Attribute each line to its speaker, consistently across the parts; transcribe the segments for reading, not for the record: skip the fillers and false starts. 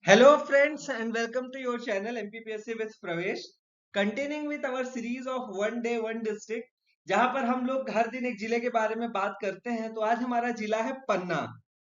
Speaker 1: Hello friends and welcome to your channel MPPSC with प्रवेश। Continuing with our series of one day one district, जहां पर हम लोग हर दिन एक जिले के बारे में बात करते हैं। तो आज हमारा जिला है पन्ना।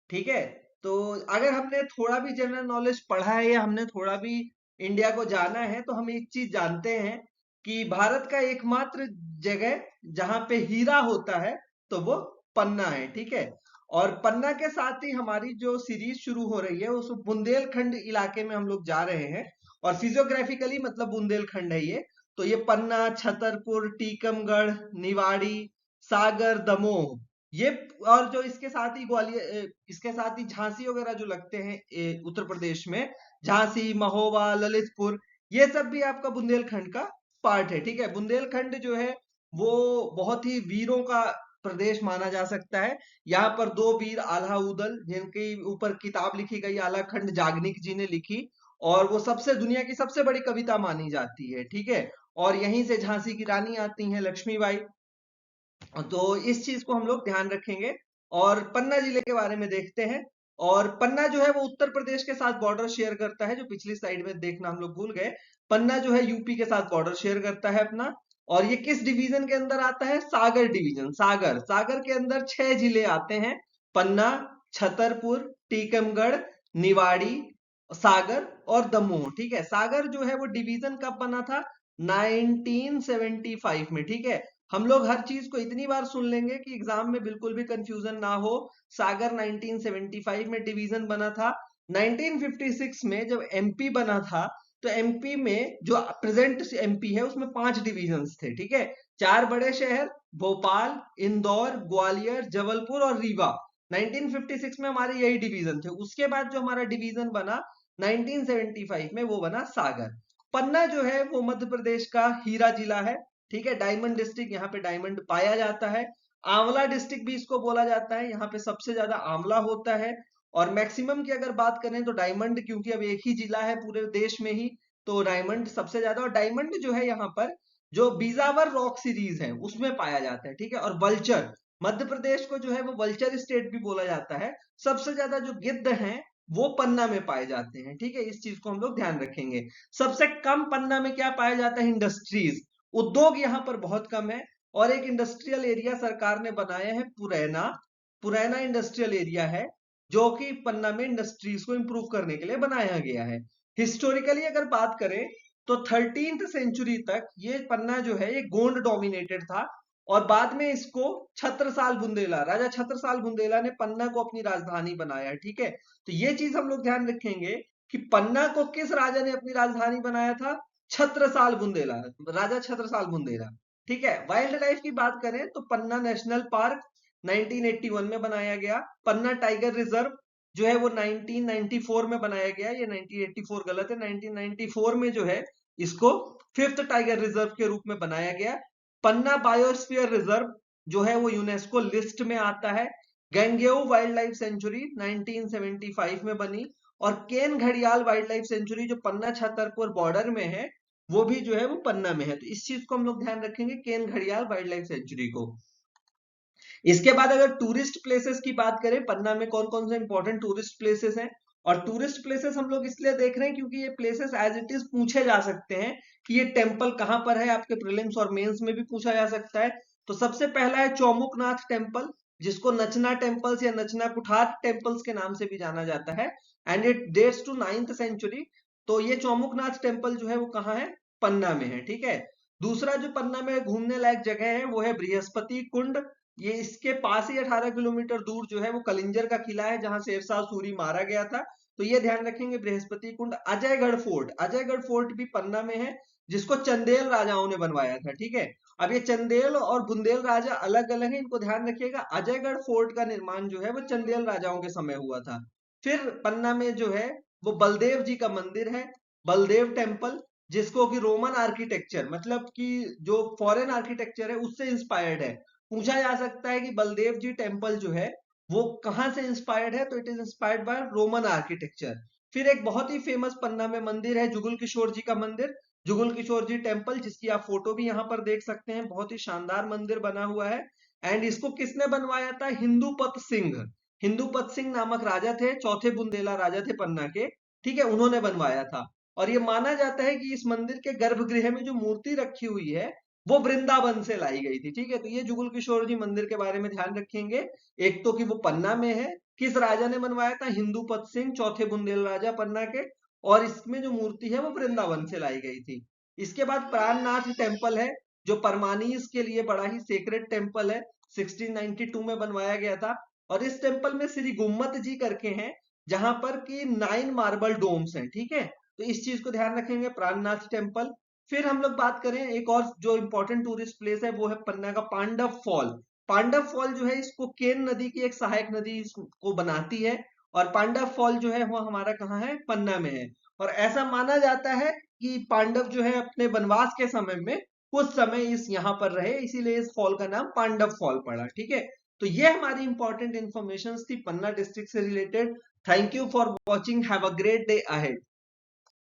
Speaker 1: ठीक है, तो अगर हमने थोड़ा भी जनरल नॉलेज पढ़ा है या हमने थोड़ा भी इंडिया को जाना है तो हम एक चीज जानते हैं कि भारत का एकमात्र जगह जहां पे हीरा होता है तो वो पन्ना है। ठीक है, और पन्ना के साथ ही हमारी जो सीरीज शुरू हो रही है उस बुंदेलखंड इलाके में हम लोग जा रहे हैं। और फिजियोग्राफिकली मतलब बुंदेलखंड है ये। तो ये पन्ना, छतरपुर, टीकमगढ़, निवाड़ी, सागर, दमोह, ये और जो इसके साथ ही ग्वालियर, इसके साथ ही झांसी वगैरह जो लगते हैं उत्तर प्रदेश में, झांसी, महोबा, ललितपुर, ये सब भी आपका बुंदेलखंड का पार्ट है। ठीक है, बुंदेलखंड जो है वो बहुत ही वीरों का प्रदेश माना जा सकता है। यहाँ पर दो वीर आल्हा उदल, जिनके ऊपर किताब लिखी गई आलाखंड जागनिक जी ने लिखी, और वो सबसे दुनिया की सबसे बड़ी कविता मानी जाती है। ठीक है, और यहीं से झांसी की रानी आती हैं, लक्ष्मीबाई। तो इस चीज को हम लोग ध्यान रखेंगे और पन्ना जिले के बारे में देखते हैं। और पन्ना जो है वो उत्तर प्रदेश के साथ बॉर्डर शेयर करता है, जो पिछली स्लाइड में देखना हम लोग भूल गए। पन्ना जो है यूपी के साथ बॉर्डर शेयर करता है अपना। और ये किस डिवीजन के अंदर आता है? सागर डिवीजन। सागर सागर के अंदर 6 जिले आते हैं: पन्ना, छतरपुर, टीकमगढ़, निवाड़ी, सागर और दमोह। ठीक है, सागर जो है वो डिवीजन कब बना था? 1975 में। ठीक है, हम लोग हर चीज को इतनी बार सुन लेंगे कि एग्जाम में बिल्कुल भी कंफ्यूजन ना हो। सागर 1975 में डिवीजन बना था। 1956 में जब एमपी बना था तो एमपी में जो प्रेजेंट एमपी है उसमें 5 डिवीजन्स थे। ठीक है, 4 बड़े शहर भोपाल, इंदौर, ग्वालियर, जबलपुर और रीवा। 1956 में हमारे यही डिवीजन थे। उसके बाद जो हमारा डिवीजन बना 1975 में, वो बना सागर। पन्ना जो है वो मध्य प्रदेश का हीरा जिला है। ठीक है, डायमंड डिस्ट्रिक्ट, यहाँ पे डायमंड पाया जाता है। आंवला डिस्ट्रिक्ट भी इसको बोला जाता है, यहाँ पे सबसे ज्यादा आंवला होता है। और मैक्सिमम की अगर बात करें तो डायमंड, क्योंकि अब एक ही जिला है पूरे देश में ही, तो डायमंड सबसे ज्यादा। और डायमंड जो है यहाँ पर जो बीजावर रॉक सीरीज है उसमें पाया जाता है। ठीक है, और वल्चर, मध्य प्रदेश को जो है वो वल्चर स्टेट भी बोला जाता है। सबसे ज्यादा जो गिद्ध हैं वो पन्ना में पाए जाते हैं। ठीक है, इस चीज को हम लोग ध्यान रखेंगे। सबसे कम पन्ना में क्या पाया जाता है? इंडस्ट्रीज, उद्योग यहाँ पर बहुत कम है। और एक इंडस्ट्रियल एरिया सरकार ने बनाया है, पुरैना। पुरैना इंडस्ट्रियल एरिया है जो कि पन्ना में इंडस्ट्रीज को इंप्रूव करने के लिए बनाया गया है। हिस्टोरिकली अगर बात करें तो 13th सेंचुरी तक ये पन्ना जो है ये गोंड डोमिनेटेड था। और बाद में इसको छत्रसाल बुंदेला, राजा छत्रसाल बुंदेला ने पन्ना को अपनी राजधानी बनाया। ठीक है, तो ये चीज हम लोग ध्यान रखेंगे कि पन्ना को किस राजा ने अपनी राजधानी बनाया था? छत्रसाल बुंदेला, राजा छत्रसाल बुंदेला। ठीक है, वाइल्ड लाइफ की बात करें तो पन्ना नेशनल पार्क 1981 में बनाया गया। पन्ना टाइगर रिजर्व जो है वो 1994 में बनाया गया। ये 1984 गलत है, 1994 में जो है इसको 5th टाइगर रिजर्व के रूप में बनाया गया। पन्ना बायोस्फीयर रिजर्व जो है वो यूनेस्को लिस्ट में आता है। गंगेऊ वाइल्ड लाइफ सेंचुरी 1975 में बनी। और केन घड़ियाल वाइल्ड लाइफ सेंचुरी जो पन्ना छतरपुर बॉर्डर में है, वो भी जो है वो पन्ना में है। तो इस चीज को हम लोग ध्यान रखेंगे, केन घड़ियाल वाइल्ड लाइफ सेंचुरी को। इसके बाद अगर टूरिस्ट प्लेसेस की बात करें, पन्ना में कौन कौन से इंपॉर्टेंट टूरिस्ट प्लेसेस हैं? और टूरिस्ट प्लेसेस हम लोग इसलिए देख रहे हैं क्योंकि ये प्लेसेस एज इट इज पूछे जा सकते हैं कि ये टेम्पल कहां पर है। आपके प्रीलिम्स और मेंस में भी पूछा जा सकता है। तो सबसे पहला है चौमुखनाथ टेम्पल, जिसको नचना टेम्पल्स या नचना कुठार टेम्पल्स के नाम से भी जाना जाता है। And it dates to 9th century. तो ये चौमुखनाथ टेम्पल जो है वो कहाँ है? पन्ना में है। ठीक है, दूसरा जो पन्ना में घूमने लायक जगह है वो है बृहस्पति कुंड। ये इसके पास ही 18 किलोमीटर दूर जो है वो कलिंजर का किला है, जहां शेरशाह सूरी मारा गया था। तो ये ध्यान रखेंगे, बृहस्पति कुंड। अजयगढ़ फोर्ट, अजयगढ़ फोर्ट भी पन्ना में है, जिसको चंदेल राजाओं ने बनवाया था। ठीक है, अब ये चंदेल और बुंदेल राजा अलग अलग है, इनको ध्यान रखिएगा। अजयगढ़ फोर्ट का निर्माण जो है वो चंदेल राजाओं के समय हुआ था। फिर पन्ना में जो है वो बलदेव जी का मंदिर है, बलदेव टेम्पल, जिसको कि रोमन आर्किटेक्चर, मतलब कि जो फॉरेन आर्किटेक्चर है उससे इंस्पायर्ड है। पूछा जा सकता है कि बलदेव जी टेम्पल जो है वो कहां से इंस्पायर्ड है? तो it is inspired by Roman architecture. फिर एक बहुत ही फेमस पन्ना में मंदिर है, जुगल किशोर जी का मंदिर, जुगल किशोर जी टेम्पल, जिसकी आप फोटो भी यहाँ पर देख सकते हैं। बहुत ही शानदार मंदिर बना हुआ है। एंड इसको किसने बनवाया था? हिंदूपत सिंह। हिंदूपत सिंह नामक राजा थे, चौथे बुंदेला राजा थे पन्ना के। ठीक है, उन्होंने बनवाया था। और ये माना जाता है कि इस मंदिर के गर्भगृह में जो मूर्ति रखी हुई है वो वृंदावन से लाई गई थी। ठीक है, तो ये जुगल किशोर जी मंदिर के बारे में ध्यान रखेंगे। एक तो कि वो पन्ना में है, किस राजा ने बनवाया था, हिंदूपत सिंह, चौथे बुंदेल राजा पन्ना के, और इसमें जो मूर्ति है वो वृंदावन से लाई गई थी। इसके बाद प्राणनाथ टेम्पल है, जो परमानीस के लिए बड़ा ही सेक्रेट टेम्पल है, 1692 में बनवाया गया था। और इस टेम्पल में श्री गुम्मत जी करके हैं, जहां पर कि 9 मार्बल डोम्स हैं। ठीक है, तो इस चीज को ध्यान रखेंगे, प्राणनाथ टेम्पल। फिर हम लोग बात करें एक और जो इंपॉर्टेंट टूरिस्ट प्लेस है, वो है पन्ना का पांडव फॉल। पांडव फॉल जो है, इसको केन नदी की एक सहायक नदी इसको बनाती है। और पांडव फॉल जो है वो हमारा कहाँ है, पन्ना में है। और ऐसा माना जाता है कि पांडव जो है अपने वनवास के समय में कुछ समय इस यहाँ पर रहे, इसीलिए इस फॉल का नाम पांडव फॉल पड़ा। ठीक है, तो ये हमारी इंपॉर्टेंट इंफॉर्मेशन थी पन्ना डिस्ट्रिक्ट से related. Thank you for watching, have a great day ahead.